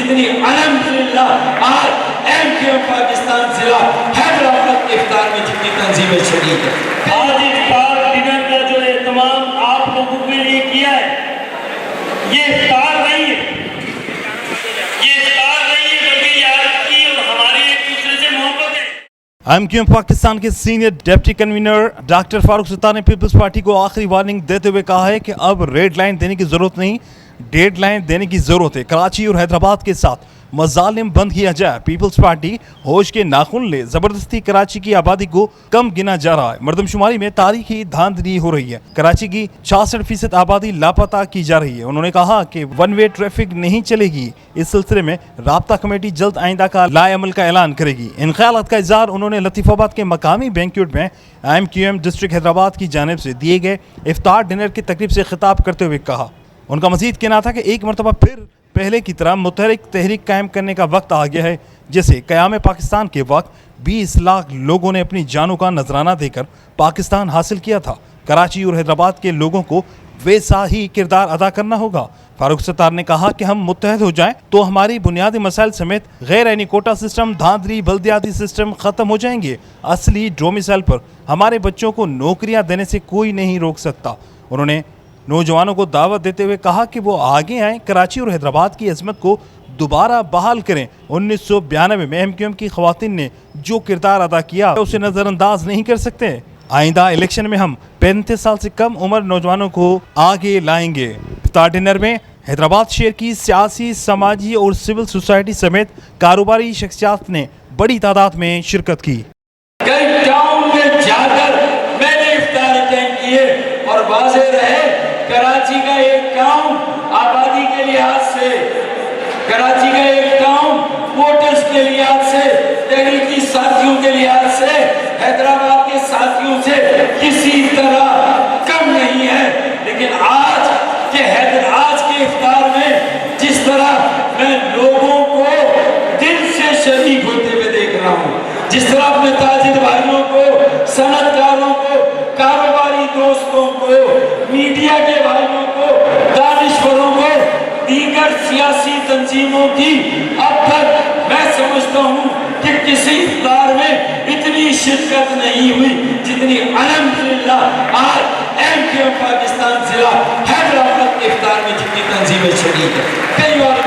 जितनी अल्हम्दुलिल्लाह आज एमक्यूएम पाकिस्तान जिला हैदराबाद के इफ्तार में जितनी तंजीमें शरीक है। आज इफ्तार डिनर का जो एहतमाम आप लोगों के लिए किया है, ये इफ्तार नहीं है, ये इफ्तार नहीं है, बल्कि याद की और हमारी एक दूसरे से मोहब्बत है। एमक्यूएम पाकिस्तान के senior deputy convener doctor Farooq Sattar ने पीपल्स पार्टी को आखिरी वार्निंग देते हुए कहा है कि अब रेड लाइन देने की जरूरत नहीं, डेड लाइन देने की जरूरत है। कराची और हैदराबाद के साथ मजालिम बंद किया जाए। पीपल्स पार्टी होश के नाखून ले जबरदस्ती कराची की आबादी को कम गिना जा रहा है। मर्दमशुमारी में तारीखी धांधली हो रही है। कराची की 66% आबादी लापता की जा रही है। उन्होंने कहा कि वन वे ट्रैफिक नहीं चलेगी। इस सिलसिले में राब्ता कमेटी जल्द आइंदा का लाएअमल का ऐलान करेगी। इन ख्यालात का इज़हार उन्होंने लतीफ़ाबाद के मकामी बैंक्वेट में एमक्यूएम डिस्ट्रिक्ट हैदराबाद की जानिब से दिए गए इफ्तार डिनर की तकरीब से खिताब करते हुए कहा। उनका मज़ीद कहना था कि एक मरतबा फिर पहले की तरह मुतहरिक तहरीक कायम करने का वक्त आ गया है। जैसे क़याम पाकिस्तान के वक्त 20 लाख लोगों ने अपनी जानों का नजराना देकर पाकिस्तान हासिल किया था। कराची और हैदराबाद के लोगों को वैसा ही किरदार अदा करना होगा। फारूक सत्तार ने कहा कि हम मुत्तहद हो जाएं तो हमारी बुनियादी मसाइल समेत गैर आईनी कोटा सिस्टम, धांधली, बल्दियाती सिस्टम ख़त्म हो जाएंगे। असली डोमिसाइल पर हमारे बच्चों को नौकरियाँ देने से कोई नहीं रोक सकता। उन्होंने नौजवानों को दावत देते हुए कहा कि वो आगे आएँ, कराची और हैदराबाद की अजमत को दोबारा बहाल करें। 1992 में एमक्यूएम की ख़वातीन ने जो किरदार अदा किया उसे नज़रअंदाज नहीं कर सकते। आइंदा इलेक्शन में हम 35 साल से कम उम्र नौजवानों को आगे लाएंगे। इफ्तार डिनर में हैदराबाद शहर की सियासी, समाजी और सिविल सोसाइटी समेत कारोबारी शख्सियात ने बड़ी तादाद में शिरकत की। कई टाउन में जाकर मैंने इफ्तार अटेंड किए और वाज़ेह रहे कराची का एक टाउन आबादी के लिहाज से, कराची का एक टाउन वोटर्स के लिहाज से, तहरीकी साथियों के लिहाज से हैदराबाद के साथियों से किसी तरह कम नहीं है। लेकिन आज के इफ्तार में जिस तरह मैं लोगों को दिल से शरीक होते हुए देख रहा हूँ, जिस तरह अपने ताजिर भाइयों को, सनतकारों को, कारोबारी दोस्तों को, मीडिया के भाइयों को, दानिश्वरों को, दीगर सियासी तंजीमों की अब तक मैं समझता हूँ कि किसी इफ्तार में इतनी शिरकत नहीं हुई जितनी अल्हम्दुलिल्लाह आज एमक्यूएम पाकिस्तान जिला हैदराबाद के इफ्तार में जितनी तंजीमें शरीक है। कई बार